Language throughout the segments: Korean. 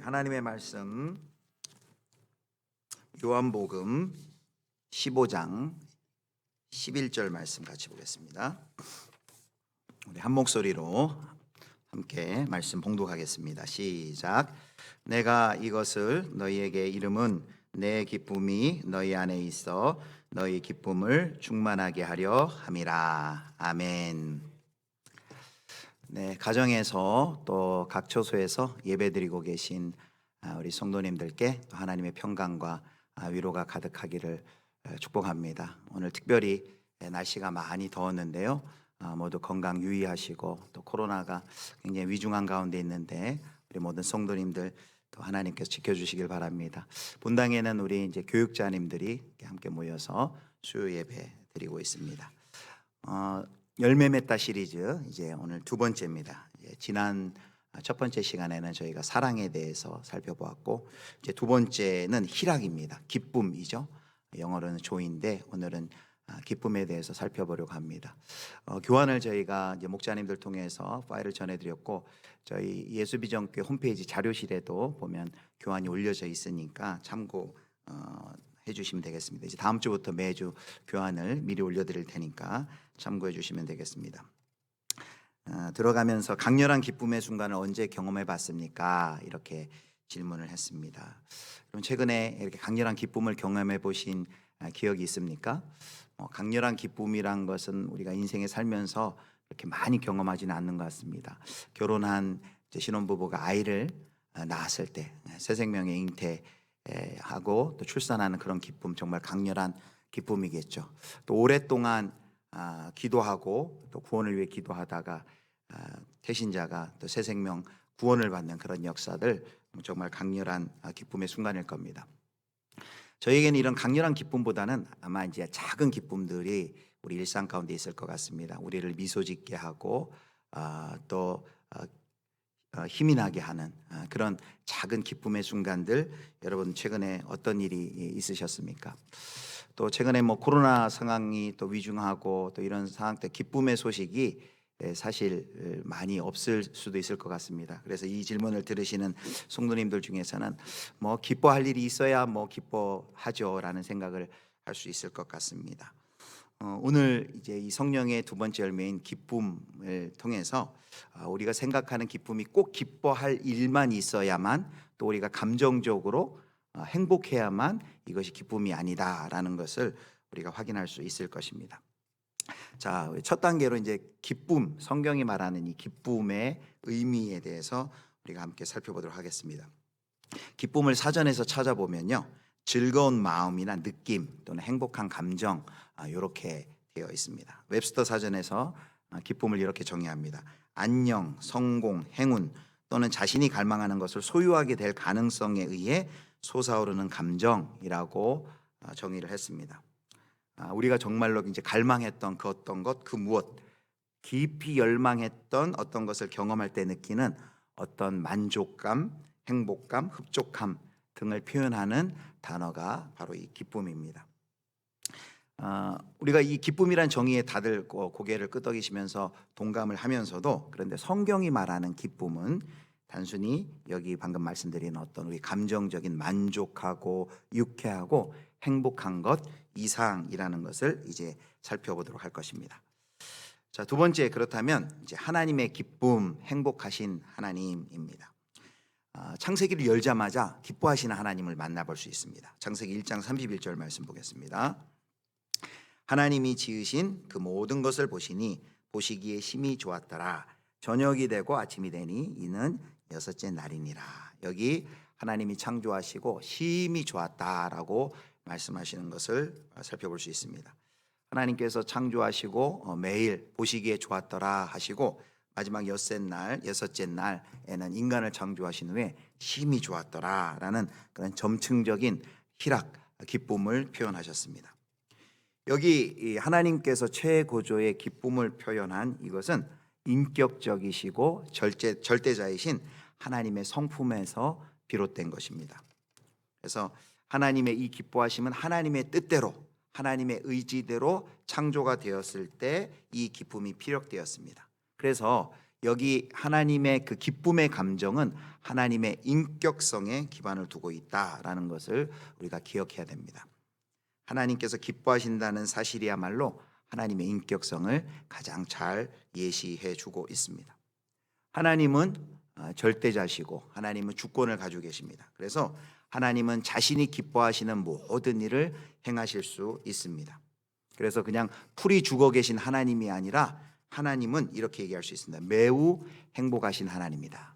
하나님의 말씀 요한복음 15장 11절 말씀 같이 보겠습니다. 우리 한 목소리로 함께 말씀 봉독하겠습니다. 시작. 내가 이것을 너희에게 이름은 내 기쁨이 너희 안에 있어 너희 기쁨을 충만하게 하려 함이라. 아멘. 네, 가정에서 또 각 처소에서 예배드리고 계신 우리 성도님들께 하나님의 평강과 위로가 가득하기를 축복합니다. 오늘 특별히 날씨가 많이 더웠는데요, 모두 건강 유의하시고 또 코로나가 굉장히 위중한 가운데 있는데 우리 모든 성도님들 또 하나님께서 지켜주시길 바랍니다. 본당에는 우리 이제 교육자님들이 함께 모여서 수요 예배 드리고 있습니다. 열매 맺다 시리즈 이제 오늘 두 번째입니다. 지난 첫 번째 시간에는 저희가 사랑에 대해서 살펴보았고, 이제 두 번째는 희락입니다. 기쁨이죠. 영어로는 joy인데 오늘은 기쁨에 대해서 살펴보려고 합니다. 교환을 저희가 이제 목자님들 통해서 파일을 전해드렸고, 저희 예수비전교회 홈페이지 자료실에도 보면 교환이 올려져 있으니까 참고 해주시면 되겠습니다. 이제 다음 주부터 매주 교환을 미리 올려드릴 테니까 참고해 주시면 되겠습니다. 들어가면서 강렬한 기쁨의 순간을 언제 경험해 봤습니까? 이렇게 질문을 했습니다. 그럼 최근에 이렇게 강렬한 기쁨을 경험해 보신 기억이 있습니까? 강렬한 기쁨이란 것은 우리가 인생에 살면서 이렇게 많이 경험하지는 않는 것 같습니다. 결혼한 신혼부부가 아이를 낳았을 때 새 생명의 잉태하고 또 출산하는 그런 기쁨, 정말 강렬한 기쁨이겠죠. 또 오랫동안 기도하고 또 구원을 위해 기도하다가 태신자가 또 새 생명 구원을 받는 그런 역사들, 정말 강렬한 기쁨의 순간일 겁니다. 저에게는 이런 강렬한 기쁨보다는 아마 이제 작은 기쁨들이 우리 일상 가운데 있을 것 같습니다. 우리를 미소 짓게 하고 또 힘이 나게 하는 그런 작은 기쁨의 순간들, 여러분 최근에 어떤 일이 있으셨습니까? 또 최근에 코로나 상황이 또 위중하고 또 이런 상황 때 기쁨의 소식이 사실 많이 없을 수도 있을 것 같습니다. 그래서 이 질문을 들으시는 성도님들 중에서는 기뻐할 일이 있어야 기뻐하죠라는 생각을 할 수 있을 것 같습니다. 오늘 이제 이 성령의 두 번째 열매인 기쁨을 통해서 우리가 생각하는 기쁨이 꼭 기뻐할 일만 있어야만, 또 우리가 감정적으로 행복해야만 이것이 기쁨이 아니다라는 것을 우리가 확인할 수 있을 것입니다. 자, 첫 단계로 이제 기쁨, 성경이 말하는 이 기쁨의 의미에 대해서 우리가 함께 살펴보도록 하겠습니다. 기쁨을 사전에서 찾아보면요, 즐거운 마음이나 느낌 또는 행복한 감정, 이렇게 되어 있습니다. 웹스터 사전에서 기쁨을 이렇게 정의합니다. 안녕, 성공, 행운 또는 자신이 갈망하는 것을 소유하게 될 가능성에 의해 솟아오르는 감정이라고 정의를 했습니다. 우리가 정말로 이제 갈망했던 그 어떤 것, 그 무엇, 깊이 열망했던 어떤 것을 경험할 때 느끼는 어떤 만족감, 행복감, 흡족함 등을 표현하는 단어가 바로 이 기쁨입니다. 우리가 이 기쁨이란 정의에 다들 고개를 끄덕이시면서 동감을 하면서도, 그런데 성경이 말하는 기쁨은 단순히 여기 방금 말씀드린 어떤 우리 감정적인 만족하고 유쾌하고 행복한 것 이상이라는 것을 이제 살펴보도록 할 것입니다. 자, 두 번째, 그렇다면 이제 하나님의 기쁨, 행복하신 하나님입니다. 창세기를 열자마자 기뻐하시는 하나님을 만나볼 수 있습니다. 창세기 1장 31절 말씀 보겠습니다. 하나님이 지으신 그 모든 것을 보시니 보시기에 심히 좋았더라. 저녁이 되고 아침이 되니 이는 여섯째 날이니라. 여기 하나님이 창조하시고 심히 좋았다라고 말씀하시는 것을 살펴볼 수 있습니다. 하나님께서 창조하시고 매일 보시기에 좋았더라 하시고, 마지막 여섯째 날에는 인간을 창조하신 후에 심히 좋았더라라는 그런 점층적인 희락, 기쁨을 표현하셨습니다. 여기 하나님께서 최고조의 기쁨을 표현한 이것은 인격적이시고 절대자이신 하나님의 성품에서 비롯된 것입니다. 그래서 하나님의 이 기뻐하심은 하나님의 뜻대로, 하나님의 의지대로 창조가 되었을 때 이 기쁨이 피력되었습니다. 그래서 여기 하나님의 그 기쁨의 감정은 하나님의 인격성에 기반을 두고 있다라는 것을 우리가 기억해야 됩니다. 하나님께서 기뻐하신다는 사실이야말로 하나님의 인격성을 가장 잘 예시해 주고 있습니다. 하나님은 절대자시고 하나님은 주권을 가지고 계십니다. 그래서 하나님은 자신이 기뻐하시는 모든 일을 행하실 수 있습니다. 그래서 그냥 풀이 죽어 계신 하나님이 아니라 하나님은 이렇게 얘기할 수 있습니다. 매우 행복하신 하나님이다.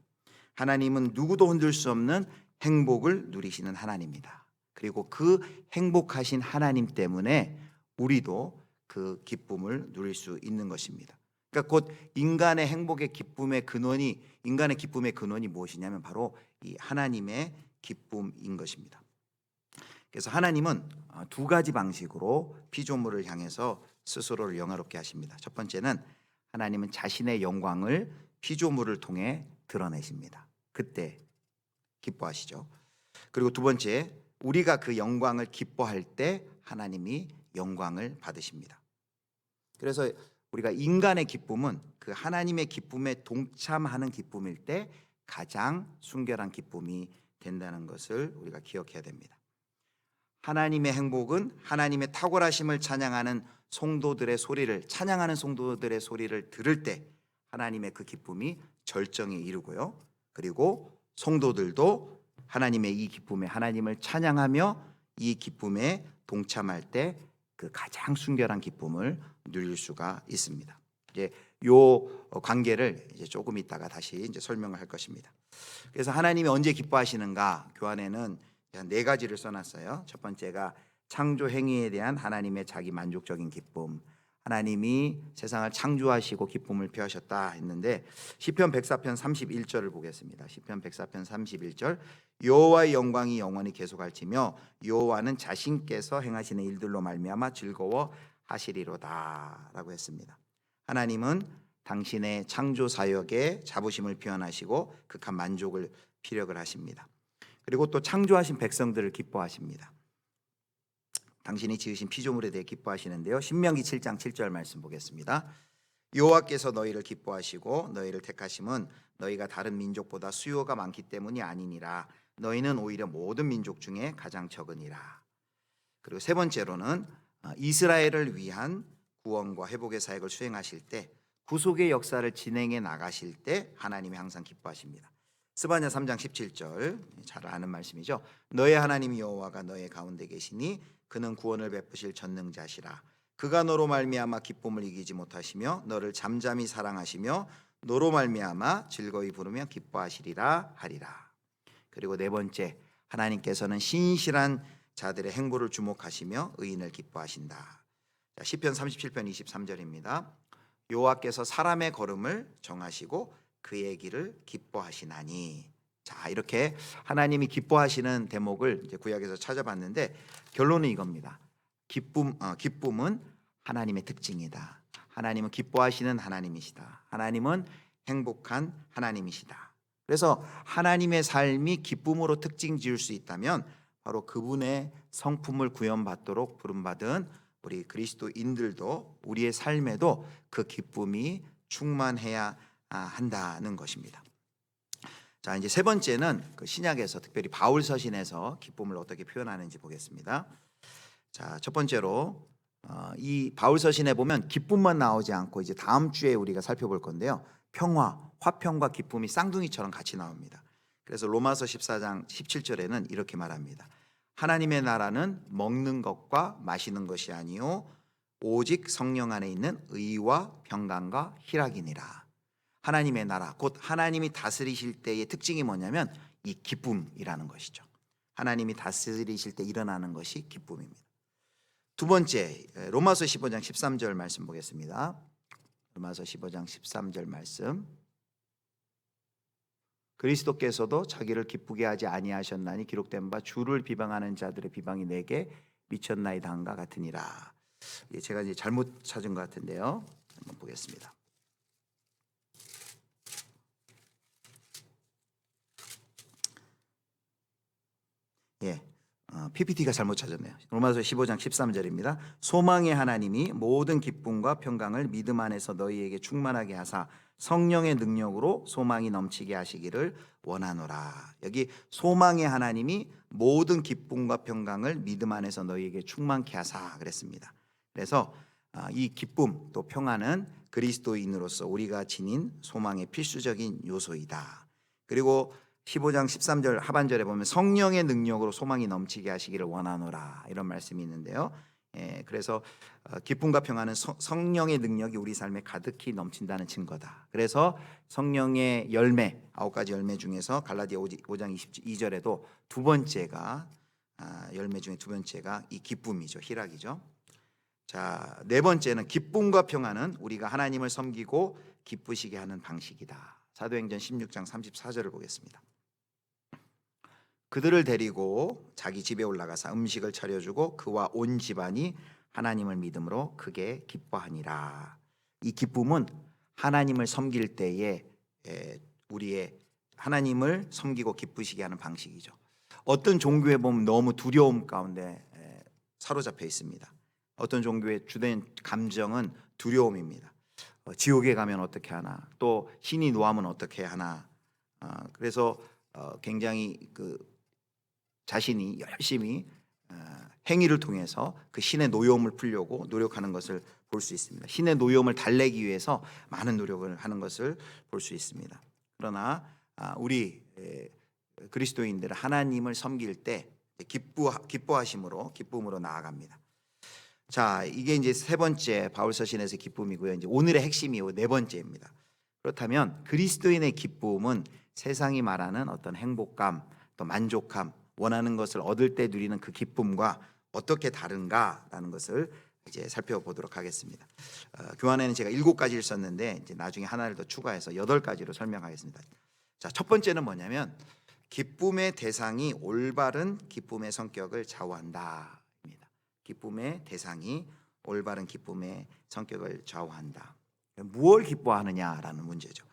하나님은 누구도 흔들 수 없는 행복을 누리시는 하나님입니다. 그리고 그 행복하신 하나님 때문에 우리도 그 기쁨을 누릴 수 있는 것입니다. 그러니까 곧 인간의 행복의 기쁨의 근원이 인간의 기쁨의 근원이 무엇이냐면 바로 이 하나님의 기쁨인 것입니다. 그래서 하나님은 두 가지 방식으로 피조물을 향해서 스스로를 영화롭게 하십니다. 첫 번째는 하나님은 자신의 영광을 피조물을 통해 드러내십니다. 그때 기뻐하시죠. 그리고 두 번째, 우리가 그 영광을 기뻐할 때 하나님이 영광을 받으십니다. 그래서 우리가 인간의 기쁨은 그 하나님의 기쁨에 동참하는 기쁨일 때 가장 순결한 기쁨이 된다는 것을 우리가 기억해야 됩니다. 하나님의 행복은 하나님의 탁월하심을 찬양하는 성도들의 소리를 들을 때 하나님의 그 기쁨이 절정에 이르고요. 그리고 성도들도 하나님의 이 기쁨에 하나님을 찬양하며 이 기쁨에 동참할 때 그 가장 순결한 기쁨을 누릴 수가 있습니다. 이제 요 관계를 이제 조금 있다가 다시 이제 설명을 할 것입니다. 그래서 하나님이 언제 기뻐하시는가? 교환에는 한 네 가지를 써놨어요. 첫 번째가 창조 행위에 대한 하나님의 자기 만족적인 기쁨. 하나님이 세상을 창조하시고 기쁨을 표하셨다 했는데 시편 104편 31절을 보겠습니다. 시편 104편 31절 여호와의 영광이 영원히 계속할지며 여호와는 자신께서 행하시는 일들로 말미암아 즐거워하시리로다라고 했습니다. 하나님은 당신의 창조 사역에 자부심을 표현하시고 극한 만족을 피력을 하십니다. 그리고 또 창조하신 백성들을 기뻐하십니다. 당신이 지으신 피조물에 대해 기뻐하시는데요. 신명기 7장 7절 말씀 보겠습니다. 여호와께서 너희를 기뻐하시고 너희를 택하심은 너희가 다른 민족보다 수요가 많기 때문이 아니니라. 너희는 오히려 모든 민족 중에 가장 적으니라. 그리고 세 번째로는 이스라엘을 위한 구원과 회복의 사역을 수행하실 때 구속의 역사를 진행해 나가실 때 하나님이 항상 기뻐하십니다. 스바냐 3장 17절 잘 아는 말씀이죠. 너의 하나님 여호와가 너의 가운데 계시니 그는 구원을 베푸실 전능자시라. 그가 너로 말미암아 기쁨을 이기지 못하시며 너를 잠잠히 사랑하시며 너로 말미암아 즐거이 부르며 기뻐하시리라 하리라. 그리고 네 번째, 하나님께서는 신실한 자들의 행보를 주목하시며 의인을 기뻐하신다. 시편 37편 23절입니다. 여호와께서 사람의 걸음을 정하시고 그의 길을 기뻐하시나니. 자, 이렇게 하나님이 기뻐하시는 대목을 이제 구약에서 찾아봤는데 결론은 이겁니다. 기쁨은 하나님의 특징이다. 하나님은 기뻐하시는 하나님이시다. 하나님은 행복한 하나님이시다. 그래서 하나님의 삶이 기쁨으로 특징 지을 수 있다면 바로 그분의 성품을 구현받도록 부름받은 우리 그리스도인들도 우리의 삶에도 그 기쁨이 충만해야 한다는 것입니다. 자, 이제 세 번째는 그 신약에서 특별히 바울 서신에서 기쁨을 어떻게 표현하는지 보겠습니다. 자, 첫 번째로 이 바울 서신에 보면 기쁨만 나오지 않고 이제 다음 주에 우리가 살펴볼 건데요. 평화, 화평과 기쁨이 쌍둥이처럼 같이 나옵니다. 그래서 로마서 14장 17절에는 이렇게 말합니다. 하나님의 나라는 먹는 것과 마시는 것이 아니요 오직 성령 안에 있는 의와 평강과 희락이니라. 하나님의 나라, 곧 하나님이 다스리실 때의 특징이 뭐냐면 이 기쁨이라는 것이죠. 하나님이 다스리실 때 일어나는 것이 기쁨입니다. 두 번째, 로마서 15장 13절 말씀 보겠습니다. 로마서 15장 13절 말씀. 그리스도께서도 자기를 기쁘게 하지 아니하셨나니 기록된 바 주를 비방하는 자들의 비방이 내게 미쳤나이다 한가 같으니라. 제가 이제 잘못 찾은 것 같은데요. 한번 보겠습니다. PPT가 잘못 찾았네요. 로마서 15장 13절입니다. 소망의 하나님이 모든 기쁨과 평강을 믿음 안에서 너희에게 충만하게 하사 성령의 능력으로 소망이 넘치게 하시기를 원하노라. 여기 소망의 하나님이 모든 기쁨과 평강을 믿음 안에서 너희에게 충만케 하사 그랬습니다. 그래서 이 기쁨 또 평안은 그리스도인으로서 우리가 지닌 소망의 필수적인 요소이다. 그리고 15장 13절 하반절에 보면 성령의 능력으로 소망이 넘치게 하시기를 원하노라 이런 말씀이 있는데요. 그래서 기쁨과 평안은 성령의 능력이 우리 삶에 가득히 넘친다는 증거다. 그래서 성령의 열매 9가지 열매 중에서 갈라디아 5장 22절에도 두 번째가 열매 중에 두 번째가 이 기쁨이죠. 희락이죠. 자, 네 번째는 기쁨과 평안은 우리가 하나님을 섬기고 기쁘시게 하는 방식이다. 사도행전 16장 34절을 보겠습니다. 그들을 데리고 자기 집에 올라가서 음식을 차려주고 그와 온 집안이 하나님을 믿음으로 크게 기뻐하니라. 이 기쁨은 하나님을 섬길 때에 우리의 하나님을 섬기고 기쁘시게 하는 방식이죠. 어떤 종교에 보면 너무 두려움 가운데 사로잡혀 있습니다. 어떤 종교의 주된 감정은 두려움입니다. 지옥에 가면 어떻게 하나, 또 신이 노하면 어떻게 하나. 그래서 굉장히 자신이 열심히 행위를 통해서 그 신의 노여움을 풀려고 노력하는 것을 볼 수 있습니다. 신의 노여움을 달래기 위해서 많은 노력을 하는 것을 볼 수 있습니다. 그러나 우리 그리스도인들은 하나님을 섬길 때 기뻐하심으로 기쁨으로 나아갑니다. 자, 이게 이제 세 번째 바울 서신에서 기쁨이고요. 이제 오늘의 핵심이 네 번째입니다. 그렇다면 그리스도인의 기쁨은 세상이 말하는 어떤 행복감, 또 만족감, 원하는 것을 얻을 때 누리는 그 기쁨과 어떻게 다른가라는 것을 이제 살펴보도록 하겠습니다. 교환에는 제가 7가지를 썼는데 이제 나중에 하나를 더 추가해서 8가지로 설명하겠습니다. 자, 첫 번째는 뭐냐면 기쁨의 대상이 올바른 기쁨의 성격을 좌우한다. 기쁨의 대상이 올바른 기쁨의 성격을 좌우한다. 무엇을 기뻐하느냐라는 문제죠.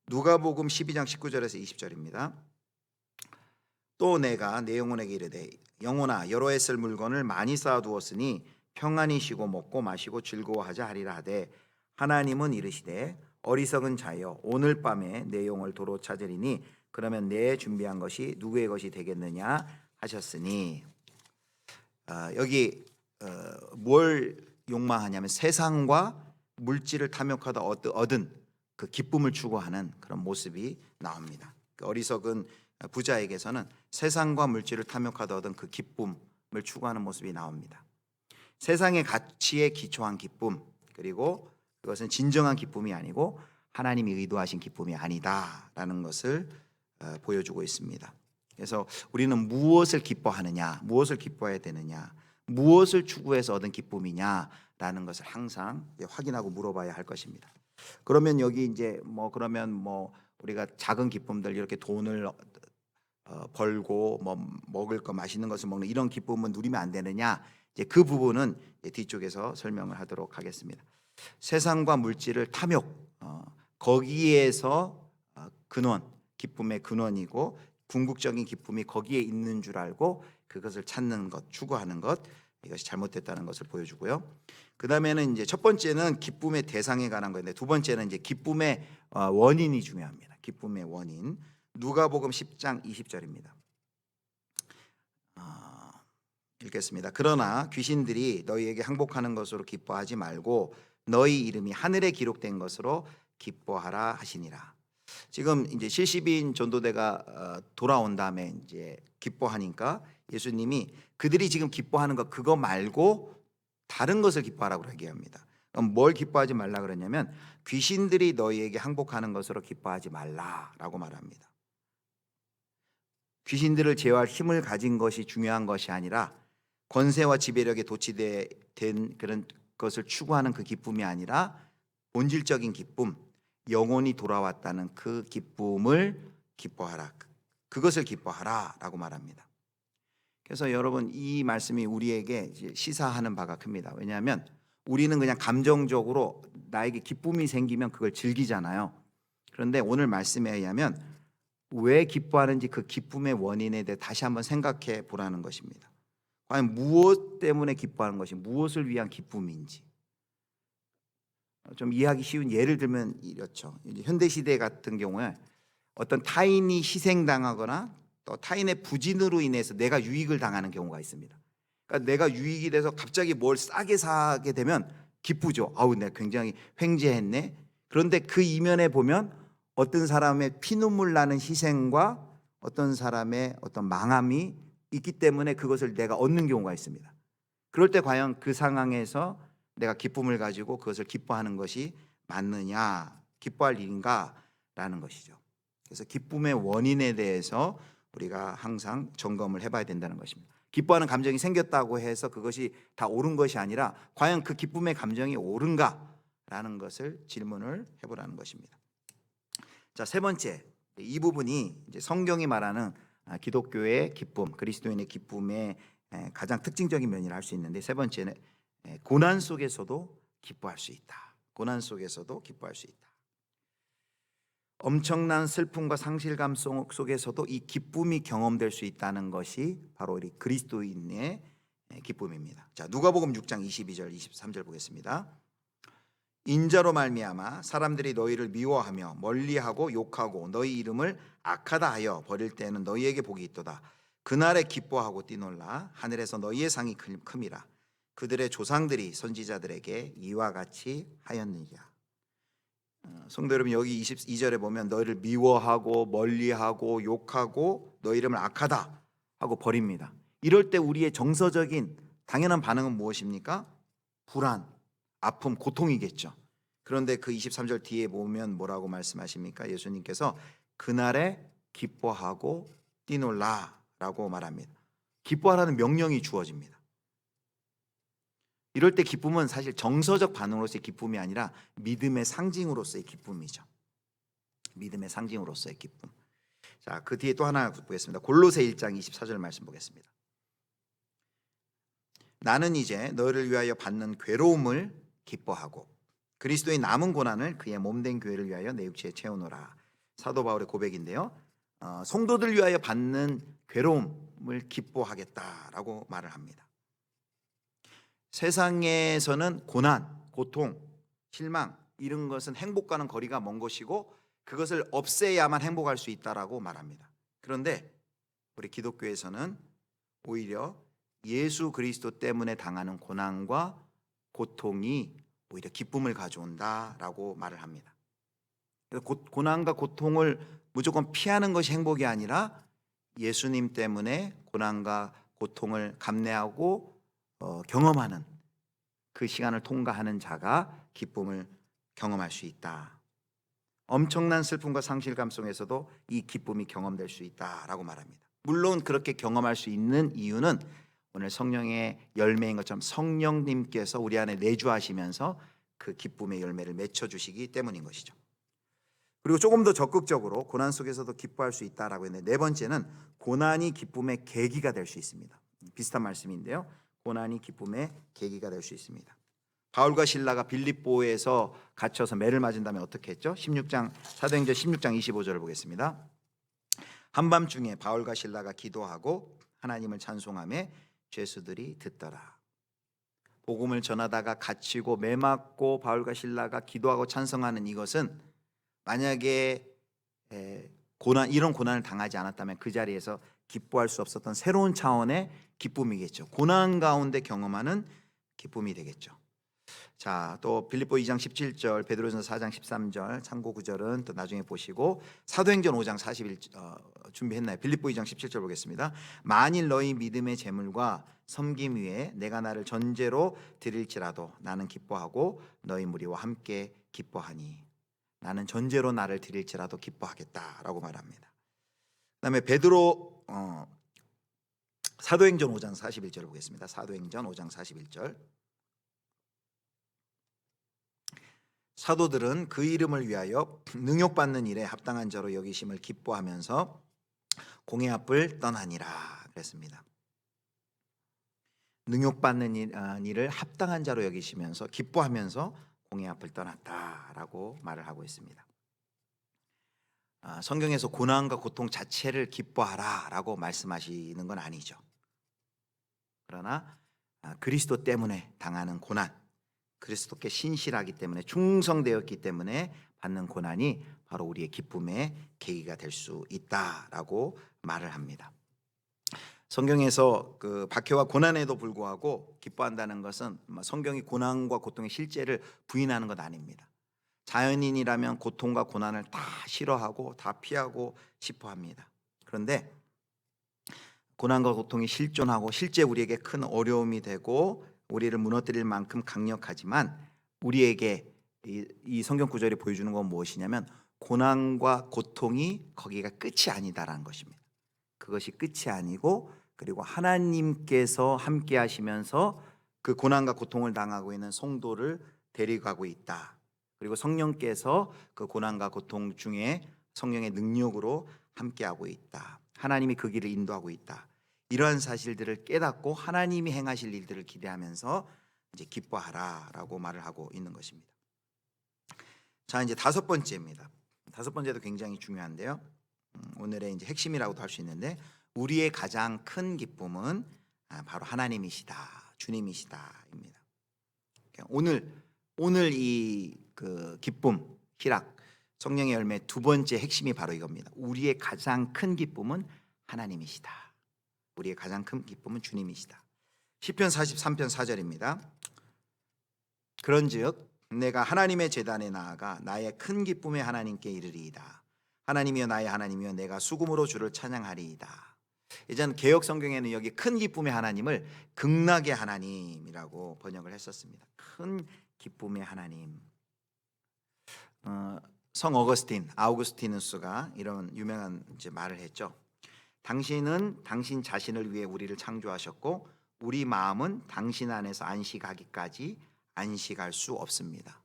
누가복음 12장 19절에서 20절입니다. 또 내가 내 영혼에게 이르되 영혼아 여러 해 쓸 물건을 많이 쌓아두었으니 평안히 쉬고 먹고 마시고 즐거워하자 하리라 하되 하나님은 이르시되 어리석은 자여 오늘 밤에 내 영혼을 도로 찾으리니 그러면 내 준비한 것이 누구의 것이 되겠느냐 하셨으니 여기 뭘 욕망하냐면 세상과 물질을 탐욕하다 얻은 그 기쁨을 추구하는 그런 모습이 나옵니다. 그 어리석은 부자에게서는 세상과 물질을 탐욕하다 얻은 그 기쁨을 추구하는 모습이 나옵니다. 세상의 가치에 기초한 기쁨, 그리고 그것은 진정한 기쁨이 아니고 하나님이 의도하신 기쁨이 아니다라는 것을 보여주고 있습니다. 그래서 우리는 무엇을 기뻐하느냐, 무엇을 기뻐해야 되느냐, 무엇을 추구해서 얻은 기쁨이냐라는 것을 항상 확인하고 물어봐야 할 것입니다. 그러면 여기 이제 그러면 우리가 작은 기쁨들 이렇게 돈을 벌고 먹을 거 맛있는 것을 먹는 이런 기쁨은 누리면 안 되느냐? 이제 그 부분은 뒤쪽에서 설명을 하도록 하겠습니다. 세상과 물질을 탐욕 거기에서 근원 기쁨의 근원이고 궁극적인 기쁨이 거기에 있는 줄 알고 그것을 찾는 것, 추구하는 것 이것이 잘못됐다는 것을 보여주고요. 그 다음에는 이제 첫 번째는 기쁨의 대상에 관한 건데 두 번째는 이제 기쁨의 원인이 중요합니다. 기쁨의 원인. 누가복음 10장 20절입니다. 읽겠습니다. 그러나 귀신들이 너희에게 항복하는 것으로 기뻐하지 말고 너희 이름이 하늘에 기록된 것으로 기뻐하라 하시니라. 지금 이제 70인 전도대가 돌아온 다음에 이제 기뻐하니까 예수님이 그들이 지금 기뻐하는 것 그거 말고 다른 것을 기뻐하라고 얘기합니다. 그럼 뭘 기뻐하지 말라 그러냐면 귀신들이 너희에게 항복하는 것으로 기뻐하지 말라라고 말합니다. 귀신들을 제어할 힘을 가진 것이 중요한 것이 아니라 권세와 지배력에 도취된 그런 것을 추구하는 그 기쁨이 아니라 본질적인 기쁨, 영혼이 돌아왔다는 그 기쁨을 기뻐하라. 그것을 기뻐하라라고 말합니다. 그래서 여러분 이 말씀이 우리에게 시사하는 바가 큽니다. 왜냐하면 우리는 그냥 감정적으로 나에게 기쁨이 생기면 그걸 즐기잖아요. 그런데 오늘 말씀에 의하면 왜 기뻐하는지 그 기쁨의 원인에 대해 다시 한번 생각해 보라는 것입니다. 과연 무엇 때문에 기뻐하는 것이 무엇을 위한 기쁨인지 좀 이해하기 쉬운 예를 들면 이렇죠. 이제 현대 시대 같은 경우에 어떤 타인이 희생당하거나 또 타인의 부진으로 인해서 내가 유익을 당하는 경우가 있습니다. 그러니까 내가 유익이 돼서 갑자기 뭘 싸게 사게 되면 기쁘죠. 아우, 내가 굉장히 횡재했네. 그런데 그 이면에 보면 어떤 사람의 피눈물 나는 희생과 어떤 사람의 어떤 망함이 있기 때문에 그것을 내가 얻는 경우가 있습니다. 그럴 때 과연 그 상황에서 내가 기쁨을 가지고 그것을 기뻐하는 것이 맞느냐, 기뻐할 일인가라는 것이죠. 그래서 기쁨의 원인에 대해서 우리가 항상 점검을 해봐야 된다는 것입니다. 기뻐하는 감정이 생겼다고 해서 그것이 다 옳은 것이 아니라 과연 그 기쁨의 감정이 옳은가라는 것을 질문을 해보라는 것입니다. 자, 세 번째, 이 부분이 이제 성경이 말하는 기독교의 기쁨, 그리스도인의 기쁨의 가장 특징적인 면이라 할 수 있는데, 세 번째는 고난 속에서도 기뻐할 수 있다. 고난 속에서도 기뻐할 수 있다. 엄청난 슬픔과 상실감 속에서도 이 기쁨이 경험될 수 있다는 것이 바로 우리 그리스도인의 기쁨입니다. 자, 누가복음 6장 22절 23절 보겠습니다. 인자로 말미암아 사람들이 너희를 미워하며 멀리하고 욕하고 너희 이름을 악하다 하여 버릴 때에는 너희에게 복이 있도다. 그날에 기뻐하고 뛰놀라. 하늘에서 너희의 상이 큼이라. 그들의 조상들이 선지자들에게 이와 같이 하였느니라. 성도 여러분, 여기 22절에 보면 너희를 미워하고 멀리하고 욕하고 너희 이름을 악하다 하고 버립니다. 이럴 때 우리의 정서적인 당연한 반응은 무엇입니까? 불안, 아픔, 고통이겠죠. 그런데 그 23절 뒤에 보면 뭐라고 말씀하십니까? 예수님께서 그날에 기뻐하고 뛰놀라라고 말합니다. 기뻐하라는 명령이 주어집니다. 이럴 때 기쁨은 사실 정서적 반응으로서의 기쁨이 아니라 믿음의 상징으로서의 기쁨이죠. 믿음의 상징으로서의 기쁨. 자, 그 뒤에 또 하나 보겠습니다. 골로새 1장 24절 말씀 보겠습니다. 나는 이제 너희를 위하여 받는 괴로움을 기뻐하고 그리스도의 남은 고난을 그의 몸된 교회를 위하여 내 육체에 채우노라. 사도 바울의 고백인데요. 성도들 위하여 받는 괴로움을 기뻐하겠다라고 말을 합니다. 세상에서는 고난, 고통, 실망 이런 것은 행복과는 거리가 먼 것이고 그것을 없애야만 행복할 수 있다라고 말합니다. 그런데 우리 기독교에서는 오히려 예수 그리스도 때문에 당하는 고난과 고통이 오히려 기쁨을 가져온다라고 말을 합니다. 고난과 고통을 무조건 피하는 것이 행복이 아니라 예수님 때문에 고난과 고통을 감내하고 경험하는 그 시간을 통과하는 자가 기쁨을 경험할 수 있다. 엄청난 슬픔과 상실감 속에서도 이 기쁨이 경험될 수 있다라고 말합니다. 물론 그렇게 경험할 수 있는 이유는 오늘 성령의 열매인 것처럼 성령님께서 우리 안에 내주하시면서 그 기쁨의 열매를 맺혀주시기 때문인 것이죠. 그리고 조금 더 적극적으로 고난 속에서도 기뻐할 수 있다라고 했는데, 네 번째는 고난이 기쁨의 계기가 될 수 있습니다. 비슷한 말씀인데요. 고난이 기쁨의 계기가 될 수 있습니다. 바울과 실라가 빌립보에서 갇혀서 매를 맞은 다음에 어떻게 했죠? 사도행전 16장 25절을 보겠습니다. 한밤중에 바울과 실라가 기도하고 하나님을 찬송하며 죄수들이 듣더라. 복음을 전하다가 갇히고 매 맞고 바울과 실라가 기도하고 찬송하는 이것은 만약에 이런 고난을 당하지 않았다면 그 자리에서 기뻐할 수 없었던 새로운 차원의 기쁨이겠죠. 고난 가운데 경험하는 기쁨이 되겠죠. 자, 또 빌립보 2장 17절, 베드로전서 4장 13절 참고 구절은 또 나중에 보시고 사도행전 5장 41절 준비했나요? 빌립보 2장 17절 보겠습니다. 만일 너희 믿음의 재물과 섬김 위에 내가 나를 전제로 드릴지라도 나는 기뻐하고 너희 무리와 함께 기뻐하니. 나는 전제로 나를 드릴지라도 기뻐하겠다라고 말합니다. 그다음에 베드로 사도행전 5장 41절 보겠습니다. 사도행전 5장 41절. 사도들은 그 이름을 위하여 능욕받는 일에 합당한 자로 여기심을 기뻐하면서 공회 앞을 떠나니라 그랬습니다. 능욕받는 일을 합당한 자로 여기시면서 기뻐하면서 공회 앞을 떠났다라고 말을 하고 있습니다. 성경에서 고난과 고통 자체를 기뻐하라라고 말씀하시는 건 아니죠. 그러나 그리스도 때문에 당하는 고난, 그리스도께 신실하기 때문에 충성되었기 때문에 받는 고난이 바로 우리의 기쁨의 계기가 될 수 있다라고 말을 합니다. 성경에서 그 박해와 고난에도 불구하고 기뻐한다는 것은 성경이 고난과 고통의 실제를 부인하는 것 아닙니다. 자연인이라면 고통과 고난을 다 싫어하고 다 피하고 싶어 합니다. 그런데 고난과 고통이 실존하고 실제 우리에게 큰 어려움이 되고 우리를 무너뜨릴 만큼 강력하지만 우리에게 이 성경 구절이 보여주는 건 무엇이냐면 고난과 고통이 거기가 끝이 아니다라는 것입니다. 그것이 끝이 아니고 그리고 하나님께서 함께 하시면서 그 고난과 고통을 당하고 있는 성도를 데려가고 있다. 그리고 성령께서 그 고난과 고통 중에 성령의 능력으로 함께하고 있다. 하나님이 그 길을 인도하고 있다. 이러한 사실들을 깨닫고 하나님이 행하실 일들을 기대하면서 이제 기뻐하라라고 말을 하고 있는 것입니다. 자, 이제 다섯 번째입니다. 다섯 번째도 굉장히 중요한데요. 오늘의 이제 핵심이라고도 할 수 있는데 우리의 가장 큰 기쁨은 바로 하나님이시다, 주님이시다입니다. 오늘 이 그 기쁨, 희락, 성령의 열매 두 번째 핵심이 바로 이겁니다. 우리의 가장 큰 기쁨은 하나님이시다. 우리의 가장 큰 기쁨은 주님이시다. 시편 43편 4절입니다. 그런즉 내가 하나님의 제단에 나아가 나의 큰 기쁨의 하나님께 이르리이다. 하나님이여 나의 하나님이여 내가 수금으로 주를 찬양하리이다. 예전 개역 성경에는 여기 큰 기쁨의 하나님을 극락의 하나님이라고 번역을 했었습니다. 큰 기쁨의 하나님. 성 아우구스티누스가 이런 유명한 이제 말을 했죠. 당신은 당신 자신을 위해 우리를 창조하셨고 우리 마음은 당신 안에서 안식하기까지 안식할 수 없습니다.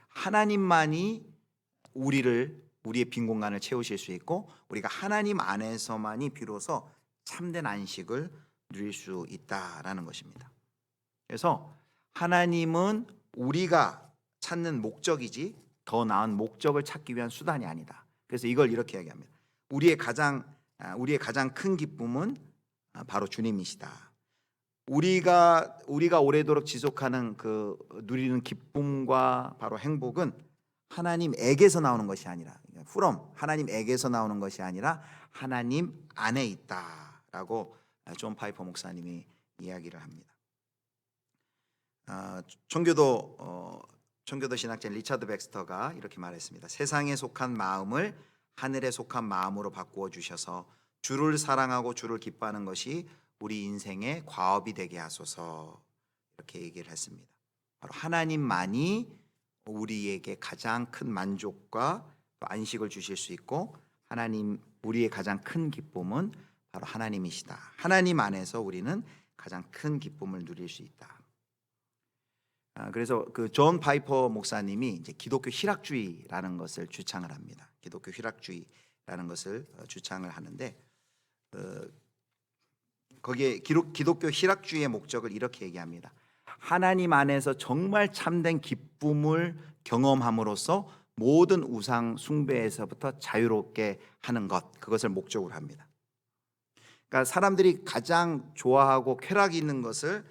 하나님만이 우리의 빈 공간을 채우실 수 있고 우리가 하나님 안에서만이 비로소 참된 안식을 누릴 수 있다라는 것입니다. 그래서 하나님은 우리가 찾는 목적이지 더 나은 목적을 찾기 위한 수단이 아니다. 그래서 이걸 이렇게 얘기합니다. 우리의 가장 큰 기쁨은 바로 주님이시다. 우리가 오래도록 지속하는 그 누리는 기쁨과 바로 행복은 하나님에게서 나오는 것이 아니라 하나님에게서 나오는 것이 아니라 하나님 안에 있다라고 존 파이퍼 목사님이 이야기를 합니다. 청교도 신학자 리차드 백스터가 이렇게 말했습니다. 세상에 속한 마음을 하늘에 속한 마음으로 바꾸어 주셔서 주를 사랑하고 주를 기뻐하는 것이 우리 인생의 과업이 되게 하소서. 이렇게 얘기를 했습니다. 바로 하나님만이 우리에게 가장 큰 만족과 안식을 주실 수 있고 우리의 가장 큰 기쁨은 바로 하나님이시다. 하나님 안에서 우리는 가장 큰 기쁨을 누릴 수 있다. 그래서 그 존 파이퍼 목사님이 이제 기독교 희락주의라는 것을 주창을 합니다. 기독교 희락주의라는 것을 주창을 하는데 거기에 기독교 희락주의의 목적을 이렇게 얘기합니다. 하나님 안에서 정말 참된 기쁨을 경험함으로써 모든 우상 숭배에서부터 자유롭게 하는 것, 그것을 목적으로 합니다. 그러니까 사람들이 가장 좋아하고 쾌락이 있는 것을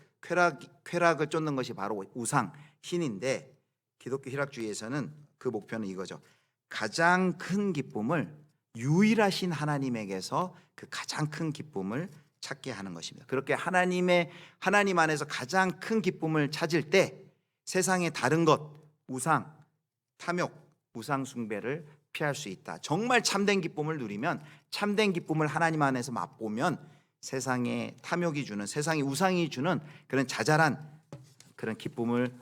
쾌락을 쫓는 것이 바로 우상, 신인데 기독교 희락주의에서는 그 목표는 이거죠. 가장 큰 기쁨을 유일하신 하나님에게서 그 가장 큰 기쁨을 찾게 하는 것입니다. 그렇게 하나님 안에서 가장 큰 기쁨을 찾을 때 세상의 다른 것, 우상, 탐욕, 우상 숭배를 피할 수 있다. 정말 참된 기쁨을 누리면, 참된 기쁨을 하나님 안에서 맛보면 세상의 탐욕이 주는, 세상의 우상이 주는 그런 자잘한 그런 기쁨을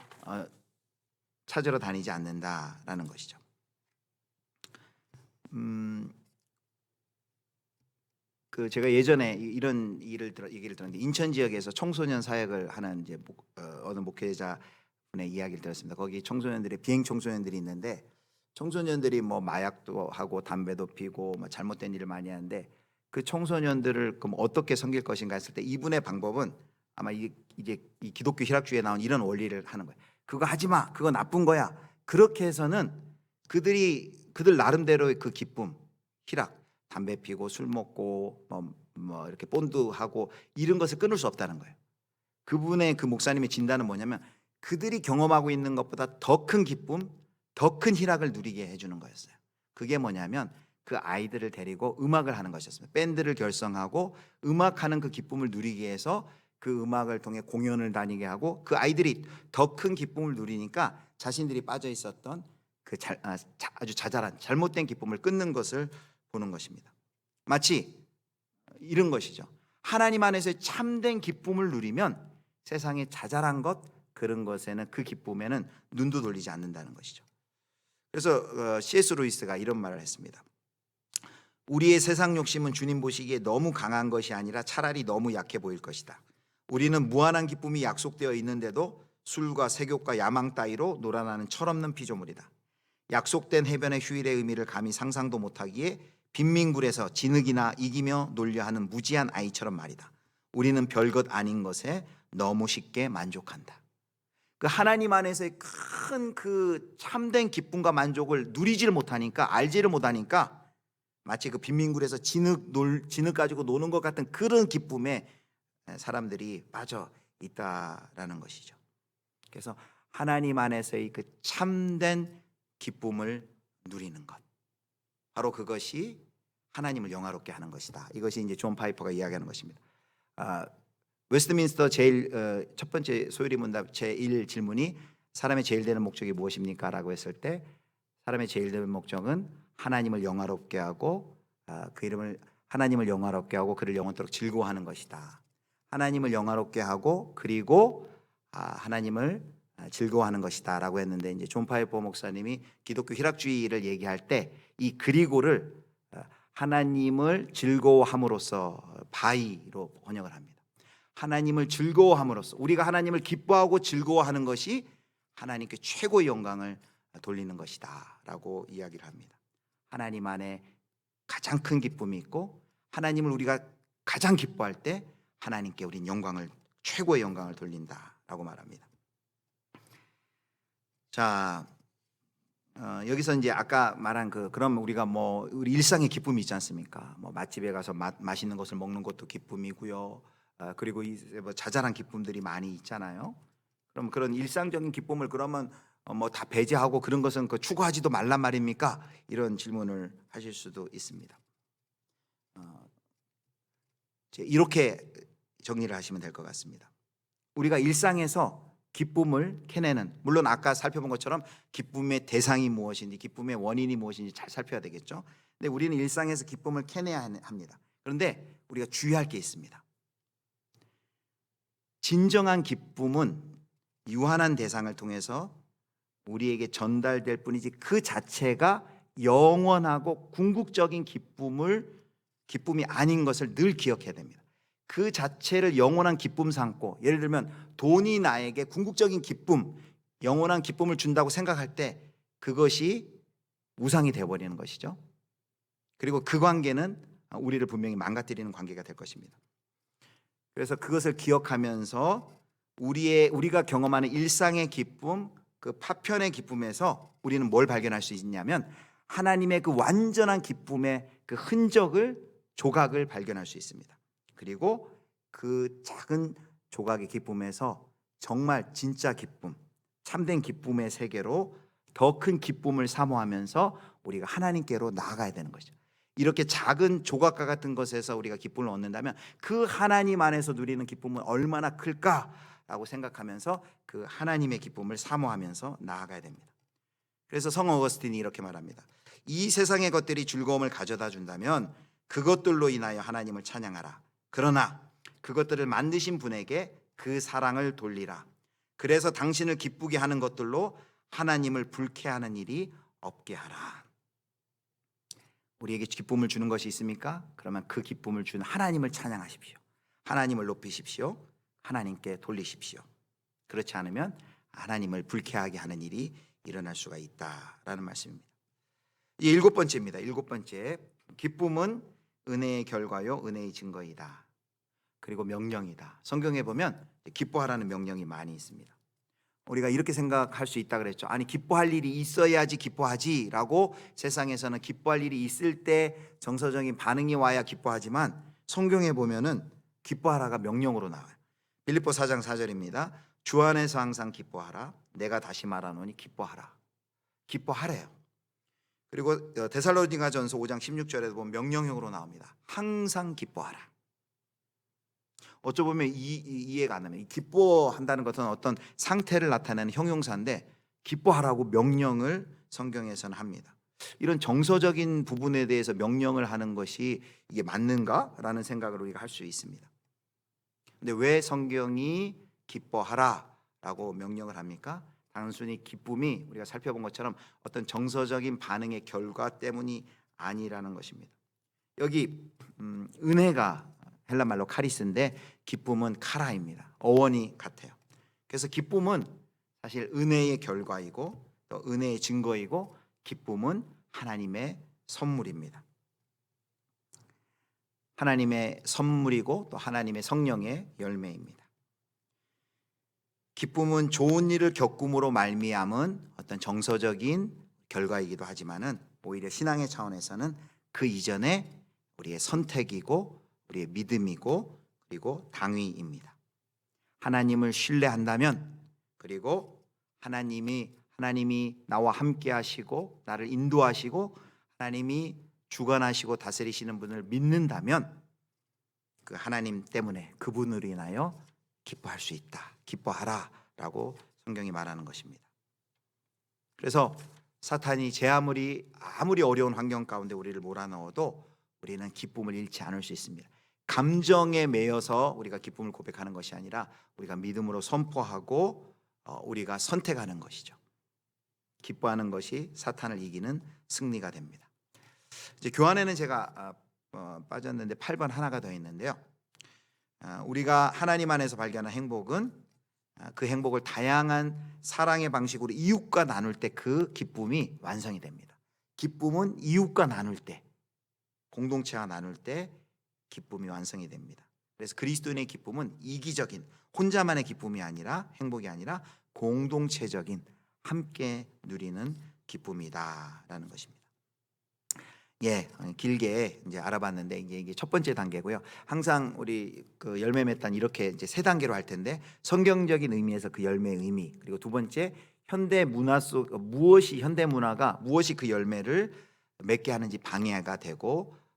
찾으러 다니지 않는다라는 것이죠. 그 제가 예전에 이런 얘기를 들었는데 인천 지역에서 청소년 사역을 하는 이제 어느 목회자 분의 이야기를 들었습니다. 거기 비행 청소년들이 있는데 청소년들이 뭐 마약도 하고 담배도 피고 뭐 잘못된 일을 많이 하는데 그 청소년들을 그럼 어떻게 섬길 것인가 했을 때 이분의 방법은 아마 이제 이 기독교 희락주의에 나온 이런 원리를 하는 거예요. 그거 하지 마. 그거 나쁜 거야. 그렇게 해서는 그들 나름대로의 그 기쁨, 희락, 담배 피고 술 먹고 뭐 이렇게 본드하고 이런 것을 끊을 수 없다는 거예요. 그분의 그 목사님의 진단은 뭐냐면 그들이 경험하고 있는 것보다 더 큰 기쁨, 더 큰 희락을 누리게 해주는 거였어요. 그게 뭐냐면 그 아이들을 데리고 음악을 하는 것이었습니다. 밴드를 결성하고 음악하는 그 기쁨을 누리기 위해서 그 음악을 통해 공연을 다니게 하고 그 아이들이 더 큰 기쁨을 누리니까 자신들이 빠져 있었던 그 아주 자잘한 잘못된 기쁨을 끊는 것을 보는 것입니다. 마치 이런 것이죠. 하나님 안에서의 참된 기쁨을 누리면 세상의 자잘한 것 그런 것에는 그 기쁨에는 눈도 돌리지 않는다는 것이죠. 그래서 C.S. 루이스가 이런 말을 했습니다. 우리의 세상 욕심은 주님 보시기에 너무 강한 것이 아니라 차라리 너무 약해 보일 것이다. 우리는 무한한 기쁨이 약속되어 있는데도 술과 색욕과 야망 따위로 놀아나는 철없는 피조물이다. 약속된 해변의 휴일의 의미를 감히 상상도 못하기에 빈민굴에서 진흙이나 이기며 놀려하는 무지한 아이처럼 말이다. 우리는 별것 아닌 것에 너무 쉽게 만족한다. 그 하나님 안에서의 큰 그 참된 기쁨과 만족을 누리지를 못하니까, 알지를 못하니까 마치 그 빈민굴에서 진흙 가지고 노는 것 같은 그런 기쁨에 사람들이 빠져 있다라는 것이죠. 그래서 하나님 안에서의 그 참된 기쁨을 누리는 것, 바로 그것이 하나님을 영화롭게 하는 것이다. 이것이 이제 존 파이퍼가 이야기하는 것입니다. 웨스트민스터 제일 첫 번째 소요리 문답 제1 질문이 사람의 제일 되는 목적이 무엇입니까? 라고 했을 때 사람의 제일 되는 목적은 하나님을 영화롭게 하고 그 이름을 하나님을 영화롭게 하고 그를 영원토록 즐거워하는 것이다. 하나님을 영화롭게 하고 그리고 하나님을 즐거워하는 것이다 라고 했는데, 이제 존 파이퍼 목사님이 기독교 희락주의를 얘기할 때 이 그리고를 하나님을 즐거워함으로써 바이로 번역을 합니다. 하나님을 즐거워함으로써, 우리가 하나님을 기뻐하고 즐거워하는 것이 하나님께 최고의 영광을 돌리는 것이다 라고 이야기를 합니다. 하나님 안에 가장 큰 기쁨이 있고 하나님을 우리가 가장 기뻐할 때 하나님께 우린 영광을, 최고의 영광을 돌린다 라고 말합니다. 자, 여기서 이제 아까 말한 그럼 우리가 뭐 우리 일상의 기쁨이 있지 않습니까? 뭐 맛집에 가서 맛있는 것을 먹는 것도 기쁨이고요. 그리고 뭐 자잘한 기쁨들이 많이 있잖아요. 그럼 그런 일상적인 기쁨을 그러면 뭐 다 배제하고 그런 것은 추구하지도 말란 말입니까? 이런 질문을 하실 수도 있습니다. 이렇게 정리를 하시면 될 것 같습니다. 우리가 일상에서 기쁨을 캐내는, 물론 아까 살펴본 것처럼 기쁨의 대상이 무엇인지, 기쁨의 원인이 무엇인지 잘 살펴야 되겠죠. 근데 우리는 일상에서 기쁨을 캐내야 합니다. 그런데 우리가 주의할 게 있습니다. 진정한 기쁨은 유한한 대상을 통해서 우리에게 전달될 뿐이지 그 자체가 영원하고 궁극적인 기쁨이 아닌 것을 늘 기억해야 됩니다. 그 자체를 영원한 기쁨 삼고, 예를 들면 돈이 나에게 궁극적인 기쁨, 영원한 기쁨을 준다고 생각할 때 그것이 우상이 되어버리는 것이죠. 그리고 그 관계는 우리를 분명히 망가뜨리는 관계가 될 것입니다. 그래서 그것을 기억하면서 우리가 경험하는 일상의 기쁨, 그 파편의 기쁨에서 우리는 뭘 발견할 수 있냐면 하나님의 그 완전한 기쁨의 그 흔적을, 조각을 발견할 수 있습니다. 그리고 그 작은 조각의 기쁨에서 정말 진짜 기쁨, 참된 기쁨의 세계로 더 큰 기쁨을 사모하면서 우리가 하나님께로 나아가야 되는 것이죠. 이렇게 작은 조각과 같은 것에서 우리가 기쁨을 얻는다면 그 하나님 안에서 누리는 기쁨은 얼마나 클까라고 생각하면서 그 하나님의 기쁨을 사모하면서 나아가야 됩니다. 그래서 성 어거스틴이 이렇게 말합니다. 이 세상의 것들이 즐거움을 가져다 준다면 그것들로 인하여 하나님을 찬양하라. 그러나 그것들을 만드신 분에게 그 사랑을 돌리라. 그래서 당신을 기쁘게 하는 것들로 하나님을 불쾌하는 일이 없게 하라. 우리에게 기쁨을 주는 것이 있습니까? 그러면 그 기쁨을 주는 하나님을 찬양하십시오. 하나님을 높이십시오. 하나님께 돌리십시오. 그렇지 않으면 하나님을 불쾌하게 하는 일이 일어날 수가 있다라는 말씀입니다. 이 일곱 번째입니다. 일곱 번째, 기쁨은 은혜의 결과요, 은혜의 증거이다. 그리고 명령이다. 성경에 보면 기뻐하라는 명령이 많이 있습니다. 우리가 이렇게 생각할 수 있다 그랬죠. 아니, 기뻐할 일이 있어야지 기뻐하지라고 세상에서는 기뻐할 일이 있을 때 정서적인 반응이 와야 기뻐하지만 성경에 보면은 기뻐하라가 명령으로 나와요. 빌립보 4장 4절입니다. 주 안에서 항상 기뻐하라. 내가 다시 말하노니 기뻐하라. 기뻐하래요. 그리고 데살로니가전서 5장 16절에도 보면 명령형으로 나옵니다. 항상 기뻐하라. 어쩌면 이해가 안 나면 기뻐한다는 것은 어떤 상태를 나타내는 형용사인데 기뻐하라고 명령을 성경에서는 합니다. 이런 정서적인 부분에 대해서 명령을 하는 것이 이게 맞는가라는 생각을 우리가 할 수 있습니다. 근데 왜 성경이 기뻐하라라고 명령을 합니까? 단순히 기쁨이 우리가 살펴본 것처럼 어떤 정서적인 반응의 결과 때문이 아니라는 것입니다. 여기 은혜가 헬라 말로 카리스인데 기쁨은 카라입니다. 어원이 같아요. 그래서 기쁨은 사실 은혜의 결과이고 또 은혜의 증거이고 기쁨은 하나님의 선물입니다. 하나님의 선물이고 또 하나님의 성령의 열매입니다. 기쁨은 좋은 일을 겪음으로 말미암은 어떤 정서적인 결과이기도 하지만은 오히려 신앙의 차원에서는 그 이전에 우리의 선택이고 우리의 믿음이고 그리고 당위입니다. 하나님을 신뢰한다면 그리고 하나님이 나와 함께 하시고 나를 인도하시고 하나님이 주관하시고 다스리시는 분을 믿는다면 그 하나님 때문에 그분으로 인하여 기뻐할 수 있다. 기뻐하라라고 성경이 말하는 것입니다. 그래서 사탄이 아무리 어려운 환경 가운데 우리를 몰아넣어도 우리는 기쁨을 잃지 않을 수 있습니다. 감정에 매여서 우리가 기쁨을 고백하는 것이 아니라 우리가 믿음으로 선포하고 우리가 선택하는 것이죠. 기뻐하는 것이 사탄을 이기는 승리가 됩니다. 이제 교환에는 제가 빠졌는데 8번 하나가 더 있는데요. 우리가 하나님 안에서 발견한 행복은 그 행복을 다양한 사랑의 방식으로 이웃과 나눌 때 그 기쁨이 완성이 됩니다. 기쁨은 이웃과 나눌 때, 공동체와 나눌 때 기쁨이 완성이 됩니다. 그래서 그리스도인의 기쁨은 이기적인 혼자만의 기쁨이 아니라 행복이 아니라 공동체적인 함께 누리는 기쁨이다라는 것입니다. 길게 이제 알아봤는데 이게 첫 번째 단계고요. 항상 우리 그 열매 맺단 이렇게 이제 세 단계로 할 텐데 성경적인 의미에서 그 열매의 의미 그리고 두 번째 현대 문화 속 무엇이 현대 문화가 무엇이 그 열매를 맺게 하는지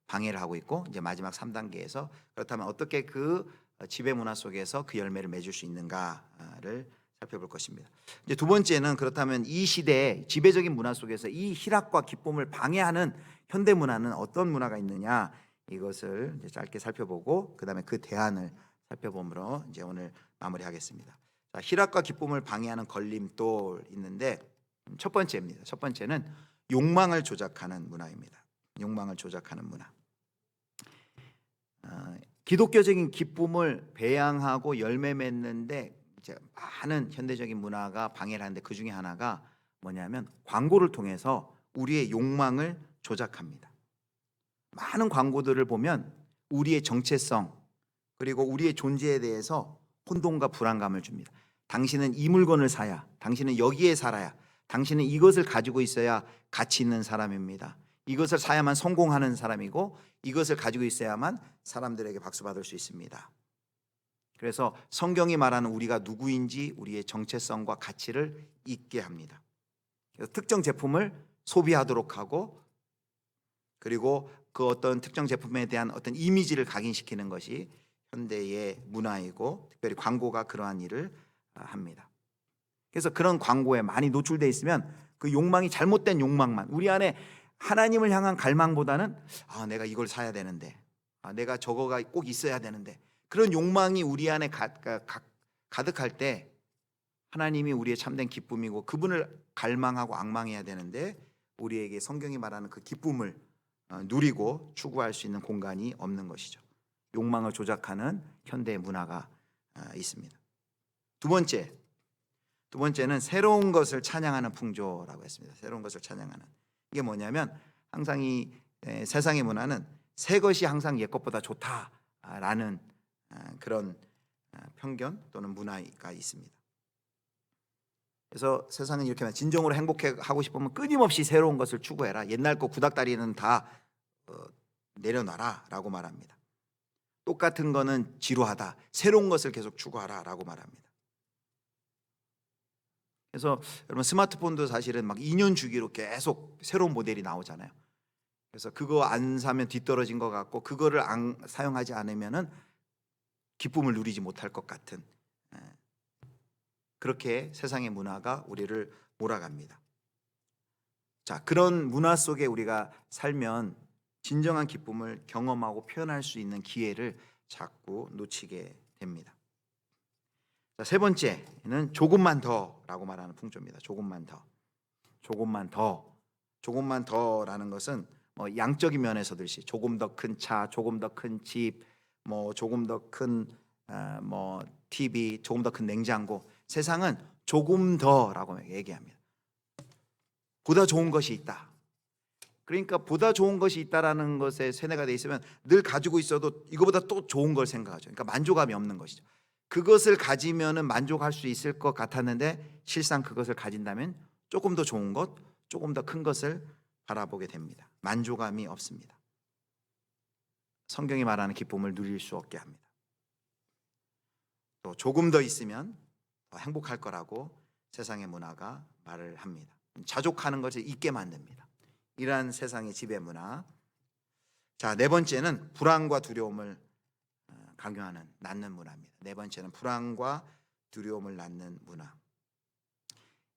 방해를 하고 있고 이제 마지막 3단계에서 그렇다면 어떻게 그 지배 문화 속에서 그 열매를 맺을 수 있는가를 살펴볼 것입니다. 이제 두 번째는 그렇다면 이 시대의 지배적인 문화 속에서 이 희락과 기쁨을 방해하는 현대 문화는 어떤 문화가 있느냐 이것을 이제 짧게 살펴보고 그다음에 그 대안을 살펴봄으로 이제 오늘 마무리하겠습니다. 자, 희락과 기쁨을 방해하는 걸림돌 있는데 첫 번째입니다. 첫 번째는 욕망을 조작하는 문화입니다. 욕망을 조작하는 문화. 기독교적인 기쁨을 배양하고 열매 맺는데 이제 많은 현대적인 문화가 방해를 하는데 그 중에 하나가 뭐냐면 광고를 통해서 우리의 욕망을 조작합니다. 많은 광고들을 보면 우리의 정체성 그리고 우리의 존재에 대해서 혼돈과 불안감을 줍니다. 당신은 이 물건을 사야, 당신은 여기에 살아야, 당신은 이것을 가지고 있어야 가치 있는 사람입니다. 이것을 사야만 성공하는 사람이고 이것을 가지고 있어야만 사람들에게 박수 받을 수 있습니다. 그래서 성경이 말하는 우리가 누구인지 우리의 정체성과 가치를 잊게 합니다. 그래서 특정 제품을 소비하도록 하고 그리고 그 어떤 특정 제품에 대한 어떤 이미지를 각인시키는 것이 현대의 문화이고 특별히 광고가 그러한 일을 합니다. 그래서 그런 광고에 많이 노출되어 있으면 그 욕망이 잘못된 욕망만 우리 안에 하나님을 향한 갈망보다는 내가 이걸 사야 되는데 내가 저거가 꼭 있어야 되는데 그런 욕망이 우리 안에 가득할 때 하나님이 우리의 참된 기쁨이고 그분을 갈망하고 앙망해야 되는데 우리에게 성경이 말하는 그 기쁨을 누리고 추구할 수 있는 공간이 없는 것이죠. 욕망을 조작하는 현대 문화가 있습니다. 두 번째는 새로운 것을 찬양하는 풍조라고 했습니다. 새로운 것을 찬양하는 이게 뭐냐면 항상 이 세상의 문화는 새 것이 항상 옛 것보다 좋다라는 그런 편견 또는 문화가 있습니다. 그래서 세상은 이렇게 진정으로 행복하고 싶으면 끊임없이 새로운 것을 추구해라. 옛날 거 구닥다리는 다 내려놔라 라고 말합니다. 똑같은 거는 지루하다. 새로운 것을 계속 추구하라라고 말합니다. 그래서 여러분 스마트폰도 사실은 막 2년 주기로 계속 새로운 모델이 나오잖아요. 그래서 그거 안 사면 뒤떨어진 것 같고 그거를 안 사용하지 않으면은 기쁨을 누리지 못할 것 같은 그렇게 세상의 문화가 우리를 몰아갑니다. 자, 그런 문화 속에 우리가 살면 진정한 기쁨을 경험하고 표현할 수 있는 기회를 자꾸 놓치게 됩니다. 자, 세 번째는 조금만 더라고 말하는 풍조입니다. 조금만 더. 조금만 더. 조금만 더라는 것은 뭐 양적인 면에서도 있이 조금 더 큰 차, 조금 더 큰 집, 뭐 조금 더 큰 뭐 TV, 조금 더 큰 냉장고. 세상은 조금 더라고 얘기합니다. 보다 좋은 것이 있다. 그러니까 보다 좋은 것이 있다라는 것에 세뇌가 돼 있으면 늘 가지고 있어도 이거보다 또 좋은 걸 생각하죠. 그러니까 만족감이 없는 것이죠. 그것을 가지면은 만족할 수 있을 것 같았는데 실상 그것을 가진다면 조금 더 좋은 것, 조금 더 큰 것을 바라보게 됩니다. 만족감이 없습니다. 성경이 말하는 기쁨을 누릴 수 없게 합니다. 또 조금 더 있으면 더 행복할 거라고 세상의 문화가 말을 합니다. 자족하는 것을 잊게 만듭니다. 이러한 세상의 지배 문화. 자, 네 번째는 불안과 두려움을 강요하는 낳는 문화입니다. 네 번째는 불안과 두려움을 낳는 문화.